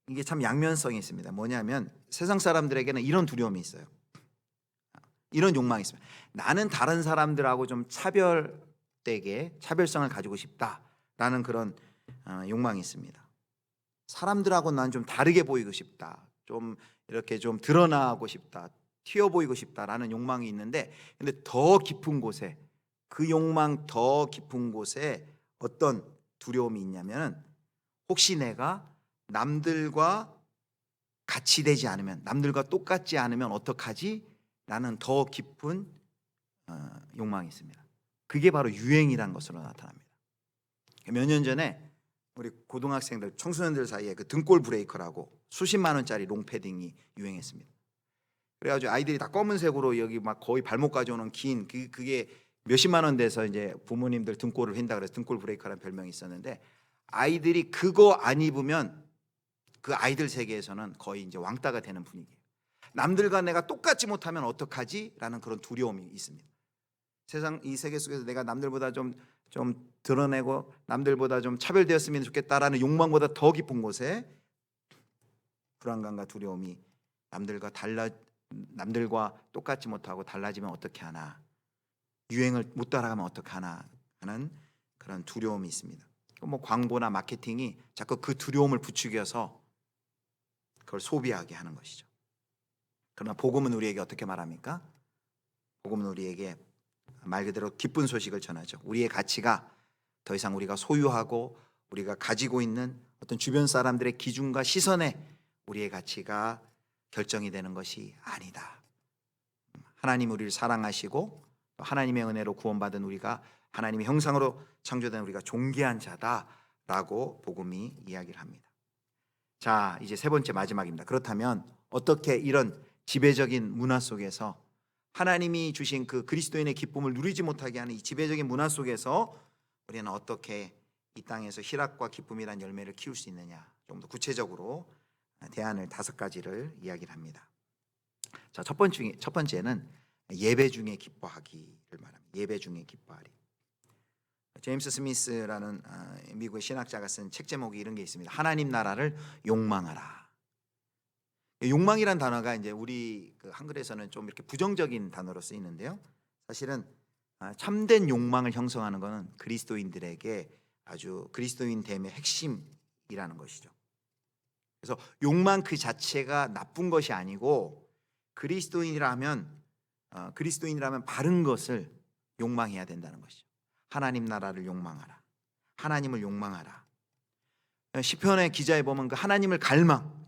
이게 참 양면성이 있습니다. 뭐냐면 세상 사람들에게는 이런 두려움이 있어요. 이런 욕망이 있습니다. 나는 다른 사람들하고 좀 차별되게 차별성을 가지고 싶다라는 그런 욕망이 있습니다. 사람들하고 난 좀 다르게 보이고 싶다. 좀 이렇게 좀 드러나고 싶다. 튀어 보이고 싶다라는 욕망이 있는데 근데 더 깊은 곳에 그 욕망 더 깊은 곳에 어떤 두려움이 있냐면 혹시 내가 남들과 같이 되지 않으면 남들과 똑같지 않으면 어떡하지? 라는 더 깊은 욕망이 있습니다. 그게 바로 유행이라는 것으로 나타납니다. 몇 년 전에 우리 고등학생들, 청소년들 사이에 그 등골 브레이커라고 수십만 원짜리 롱패딩이 유행했습니다. 그래가지고 아이들이 다 검은색으로 여기 막 거의 발목까지 오는 긴 그게 몇십만 원 돼서 이제 부모님들 등골을 휜다 그래서 등골 브레이커라는 별명이 있었는데 아이들이 그거 안 입으면 그 아이들 세계에서는 거의 이제 왕따가 되는 분위기예요. 남들과 내가 똑같지 못하면 어떡하지? 라는 그런 두려움이 있습니다. 세상 이 세계 속에서 내가 남들보다 좀 드러내고 남들보다 좀 차별되었으면 좋겠다라는 욕망보다 더 깊은 곳에 불안감과 두려움이 남들과 똑같지 못하고 달라지면 어떻게 하나, 유행을 못 따라가면 어떻게 하나 하는 그런 두려움이 있습니다. 뭐 광고나 마케팅이 자꾸 그 두려움을 부추겨서 그걸 소비하게 하는 것이죠. 그러나 복음은 우리에게 어떻게 말합니까? 복음은 우리에게 말 그대로 기쁜 소식을 전하죠. 우리의 가치가 더 이상 우리가 소유하고 우리가 가지고 있는 어떤 주변 사람들의 기준과 시선에 우리의 가치가 결정이 되는 것이 아니다. 하나님 우리를 사랑하시고 하나님의 은혜로 구원받은 우리가 하나님의 형상으로 창조된 우리가 존귀한 자다라고 복음이 이야기를 합니다. 자, 이제 세 번째 마지막입니다. 그렇다면 어떻게 이런 지배적인 문화 속에서 하나님이 주신 그 그리스도인의 기쁨을 누리지 못하게 하는 이 지배적인 문화 속에서 우리는 어떻게 이 땅에서 희락과 기쁨이란 열매를 키울 수 있느냐, 좀 더 구체적으로 대안을 5가지를 이야기를 합니다. 자, 첫 번째는 예배 중에 기뻐하기를 말합니다. 예배 중에 기뻐하리. 제임스 스미스라는 미국의 신학자가 쓴 책 제목이 이런 게 있습니다. 하나님 나라를 욕망하라. 욕망이란 단어가 이제 우리 그 한글에서는 좀 이렇게 부정적인 단어로 쓰이는데요. 사실은 참된 욕망을 형성하는 것은 그리스도인들에게 아주 그리스도인됨의 핵심이라는 것이죠. 그래서 욕망 그 자체가 나쁜 것이 아니고 그리스도인이라면 바른 것을 욕망해야 된다는 것이죠. 하나님 나라를 욕망하라. 하나님을 욕망하라. 시편의 기자에 보면 그 하나님을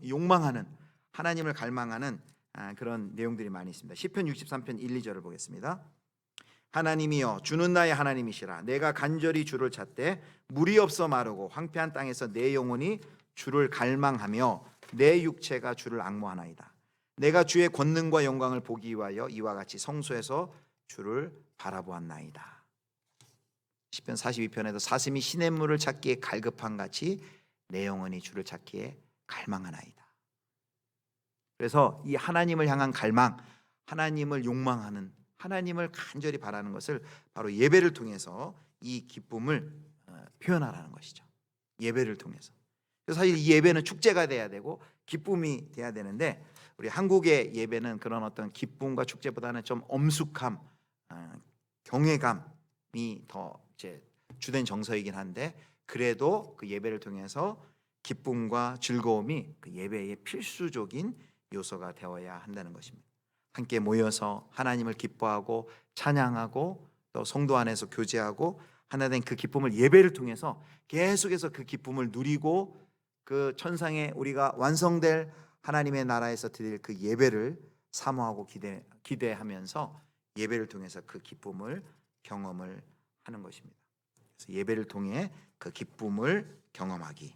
욕망하는 하나님을 갈망하는 그런 내용들이 많이 있습니다. 시편 63편 1, 2절을 보겠습니다. 하나님이여 주는 나의 하나님이시라. 내가 간절히 주를 찾되 물이 없어 마르고 황폐한 땅에서 내 영혼이 주를 갈망하며 내 육체가 주를 앙모하나이다. 내가 주의 권능과 영광을 보기 위하여 이와 같이 성소에서 주를 바라보았나이다. 시편 42편에도 사슴이 시냇물을 찾기에 갈급한 같이 내 영혼이 주를 찾기에 갈망하나이다. 그래서 이 하나님을 향한 갈망, 하나님을 욕망하는, 하나님을 간절히 바라는 것을 바로 예배를 통해서 이 기쁨을 표현하라는 것이죠. 예배를 통해서. 그래서 사실 이 예배는 축제가 돼야 되고 기쁨이 돼야 되는데, 우리 한국의 예배는 그런 어떤 기쁨과 축제보다는 좀 엄숙함, 경외감이 더 이제 주된 정서이긴 한데, 그래도 그 예배를 통해서 기쁨과 즐거움이 그 예배의 필수적인 요소가 되어야 한다는 것입니다. 함께 모여서 하나님을 기뻐하고 찬양하고 또 성도 안에서 교제하고 하나 된 그 기쁨을 예배를 통해서 계속해서 그 기쁨을 누리고, 그 천상에 우리가 완성될 하나님의 나라에서 드릴 그 예배를 사모하고 기대하면서 예배를 통해서 그 기쁨을 경험을 하는 것입니다. 그래서 예배를 통해 그 기쁨을 경험하기.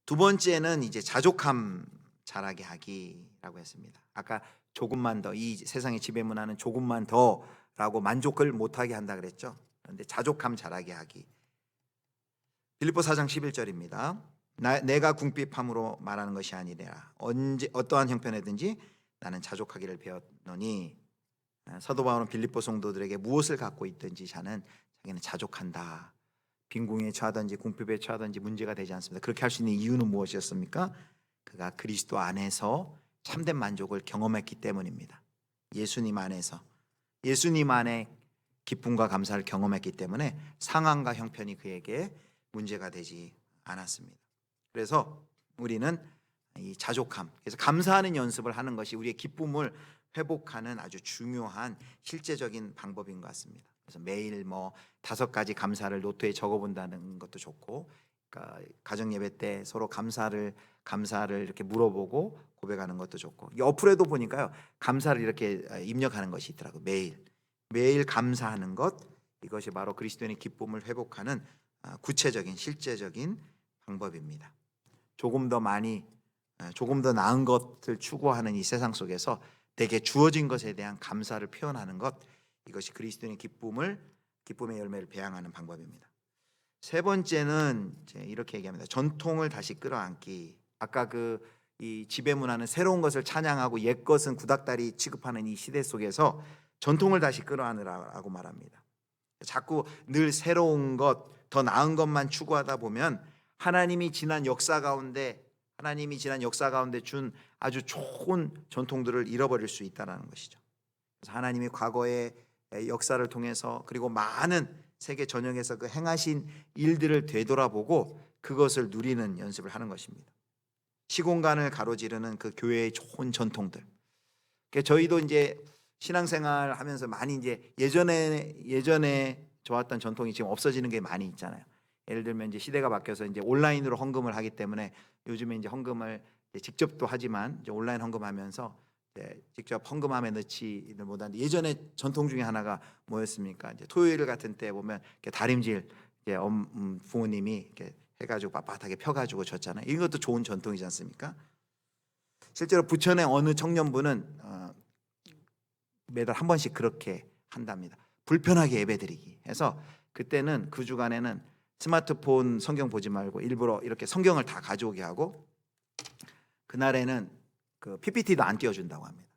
두 번째는 이제 자족함 잘하게 하기라고 했습니다. 아까 조금만 더, 이 세상의 지배 문화는 조금만 더라고 만족을 못하게 한다 그랬죠. 그런데 자족함 잘하게 하기. 빌립보 4장 11절입니다. 내가 궁핍함으로 말하는 것이 아니라 언제 어떠한 형편에든지 나는 자족하기를 배웠노니. 사도 바울은 빌립보 성도들에게 무엇을 갖고 있든지 자기는 자족한다. 빈궁에 처하든지 궁핍에 처하든지 문제가 되지 않습니다. 그렇게 할 수 있는 이유는 무엇이었습니까? 그가 그리스도 안에서 참된 만족을 경험했기 때문입니다. 예수님 안에서, 예수님 안에 기쁨과 감사를 경험했기 때문에 상황과 형편이 그에게 문제가 되지 않았습니다. 그래서 우리는 이 자족함, 그래서 감사하는 연습을 하는 것이 우리의 기쁨을 회복하는 아주 중요한 실제적인 방법인 것 같습니다. 그래서 매일 5가지 감사를 노트에 적어본다는 것도 좋고, 그러니까 가정 예배 때 서로 감사를 이렇게 물어보고 고백하는 것도 좋고, 이 어플에도 보니까요 감사를 이렇게 입력하는 것이 있더라고요. 매일 감사하는 것, 이것이 바로 그리스도인의 기쁨을 회복하는 구체적인 실제적인 방법입니다. 조금 더 많이, 조금 더 나은 것을 추구하는 이 세상 속에서 내게 주어진 것에 대한 감사를 표현하는 것, 이것이 그리스도인의 기쁨의 열매를 배양하는 방법입니다. 세 번째는 이렇게 얘기합니다. 전통을 다시 끌어안기. 아까 이 지배 문화는 새로운 것을 찬양하고 옛 것은 구닥다리 취급하는 이 시대 속에서 전통을 다시 끌어안으라고 말합니다. 자꾸 늘 새로운 것, 더 나은 것만 추구하다 보면 하나님이 지난 역사 가운데 준 아주 좋은 전통들을 잃어버릴 수 있다는 것이죠. 그래서 하나님이 과거의 역사를 통해서 그리고 많은 세계 전역에서 그 행하신 일들을 되돌아보고 그것을 누리는 연습을 하는 것입니다. 시공간을 가로지르는 그 교회의 좋은 전통들. 그러니까 저희도 이제 신앙생활 하면서 많이 이제 예전에 좋았던 전통이 지금 없어지는 게 많이 있잖아요. 예를 들면 이제 시대가 바뀌어서 이제 온라인으로 헌금을 하기 때문에 요즘에 이제 헌금을 직접도 하지만 이제 온라인 헌금하면서 직접 헌금함에 넣지를 못하는데, 예전에 전통 중에 하나가 뭐였습니까? 이제 토요일 같은 때 보면 다림질 이제 부모님이 이렇게 해가지고 빳빳하게 펴가지고 줬잖아요. 이것도 좋은 전통이지 않습니까? 실제로 부천의 어느 청년부는 매달 한 번씩 그렇게 한답니다. 불편하게 예배드리기 해서 그때는 그 주간에는 스마트폰 성경 보지 말고 일부러 이렇게 성경을 다 가져오게 하고, 그날에는 그 PPT도 안 띄워준다고 합니다.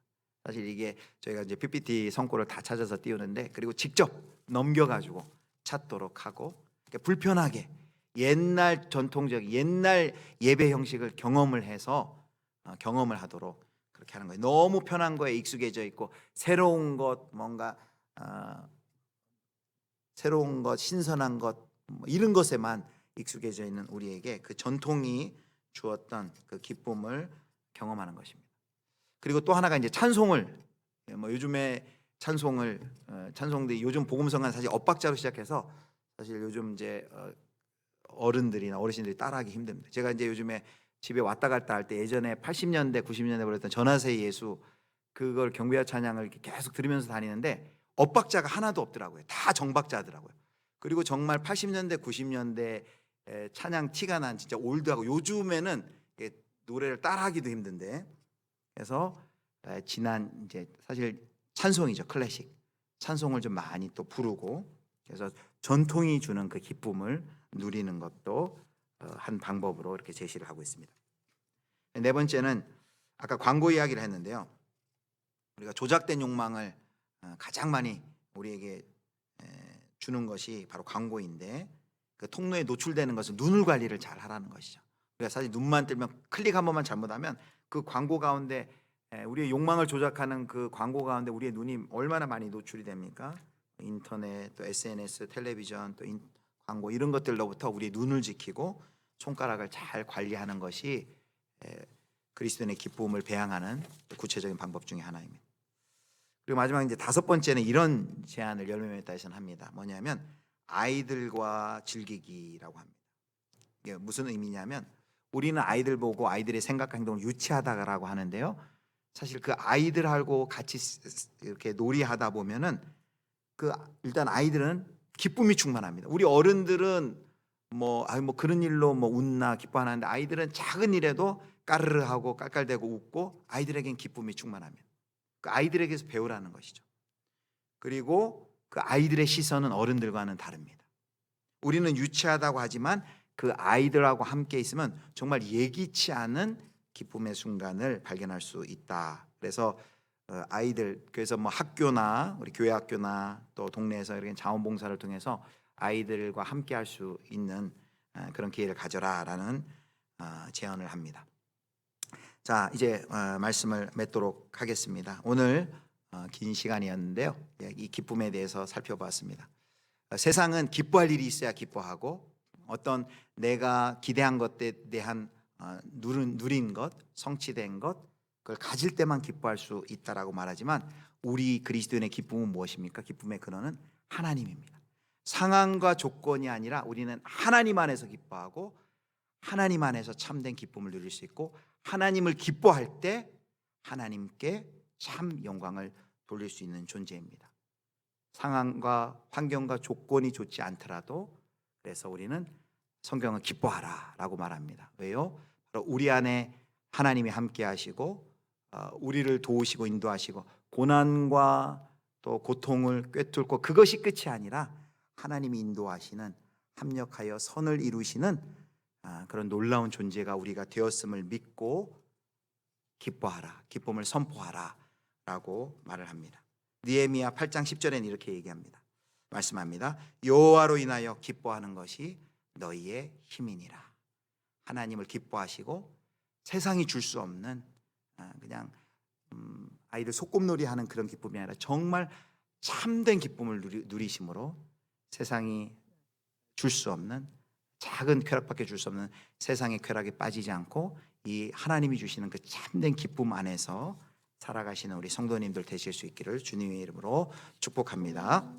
사실 이게 저희가 이제 PPT 성구를 다 찾아서 띄우는데, 그리고 직접 넘겨가지고 찾도록 하고, 불편하게 옛날 전통적 옛날 예배 형식을 경험을 해서 경험을 하도록 그렇게 하는 거예요. 너무 편한 거에 익숙해져 있고 새로운 것, 뭔가 새로운 것, 신선한 것, 이런 것에만 익숙해져 있는 우리에게 그 전통이 주었던 그 기쁨을 경험하는 것입니다. 그리고 또 하나가 이제 찬송을, 요즘에 찬송들이 요즘 복음성가는 사실 엇박자로 시작해서 사실 요즘 이제 어른들이나 어르신들이 따라하기 힘듭니다. 제가 이제 요즘에 집에 왔다 갔다 할 때 예전에 80년대 90년대 불렀던 전하세 예수, 그걸 경배와 찬양을 이렇게 계속 들으면서 다니는데 엇박자가 하나도 없더라고요. 다 정박자더라고요. 그리고 정말 80년대 90년대 찬양 티가 난 진짜 올드하고, 요즘에는 노래를 따라하기도 힘든데, 그래서 지난 이제 사실 찬송이죠, 클래식 찬송을 좀 많이 또 부르고, 그래서 전통이 주는 그 기쁨을 누리는 것도 한 방법으로 이렇게 제시를 하고 있습니다. 네 번째는 아까 광고 이야기를 했는데요. 우리가 조작된 욕망을 가장 많이 우리에게 주는 것이 바로 광고인데, 그 통로에 노출되는 것은 눈을 관리를 잘 하라는 것이죠. 우리가 사실 눈만 뜨면 클릭 한 번만 잘못하면 그 광고 가운데 우리의 욕망을 조작하는 그 광고 가운데 우리의 눈이 얼마나 많이 노출이 됩니까? 인터넷, 또 SNS, 텔레비전, 또 광고 이런 것들로부터 우리의 눈을 지키고 손가락을 잘 관리하는 것이 그리스도인의 기쁨을 배양하는 구체적인 방법 중에 하나입니다. 그리고 마지막 이제 다섯 번째는 이런 제안을 열매맺다에서는 합니다. 뭐냐면 아이들과 즐기기라고 합니다. 이게 무슨 의미냐면 우리는 아이들 보고 아이들의 생각과 행동을 유치하다라고 하는데요. 사실 그 아이들하고 같이 이렇게 놀이하다 보면은 일단 아이들은 기쁨이 충만합니다. 우리 어른들은 뭐 그런 일로 웃나 기뻐하는데 아이들은 작은 일에도 까르르하고 깔깔대고 웃고 아이들에겐 기쁨이 충만합니다. 그 아이들에게서 배우라는 것이죠. 그리고 그 아이들의 시선은 어른들과는 다릅니다. 우리는 유치하다고 하지만 그 아이들하고 함께 있으면 정말 예기치 않은 기쁨의 순간을 발견할 수 있다. 그래서 그래서 학교나 우리 교회 학교나 또 동네에서 이렇게 자원봉사를 통해서 아이들과 함께 할 수 있는 그런 기회를 가져라라는 제안을 합니다. 자, 이제 말씀을 맺도록 하겠습니다. 오늘 긴 시간이었는데요. 이 기쁨에 대해서 살펴봤습니다. 세상은 기뻐할 일이 있어야 기뻐하고 어떤 내가 기대한 것에 대한 누린 것, 성취된 것, 그걸 가질 때만 기뻐할 수 있다라고 말하지만 우리 그리스도인의 기쁨은 무엇입니까? 기쁨의 근원은 하나님입니다. 상황과 조건이 아니라 우리는 하나님 안에서 기뻐하고 하나님 안에서 참된 기쁨을 누릴 수 있고 하나님을 기뻐할 때 하나님께 참 영광을 돌릴 수 있는 존재입니다. 상황과 환경과 조건이 좋지 않더라도 그래서 우리는 성경은 기뻐하라라고 말합니다. 왜요? 바로 우리 안에 하나님이 함께 하시고 우리를 도우시고 인도하시고 고난과 또 고통을 꿰뚫고 그것이 끝이 아니라 하나님이 인도하시는 합력하여 선을 이루시는 그런 놀라운 존재가 우리가 되었음을 믿고 기뻐하라, 기쁨을 선포하라 라고 말을 합니다. 느헤미야 8장 10절에는 이렇게 얘기합니다. 말씀합니다. 여호와로 인하여 기뻐하는 것이 너희의 힘이니라. 하나님을 기뻐하시고 세상이 줄 수 없는 그냥 아이들 소꿉놀이 하는 그런 기쁨이 아니라 정말 참된 기쁨을 누리심으로 세상이 줄 수 없는 작은 쾌락밖에 줄 수 없는 세상의 쾌락에 빠지지 않고 이 하나님이 주시는 그 참된 기쁨 안에서 살아가시는 우리 성도님들 되실 수 있기를 주님의 이름으로 축복합니다.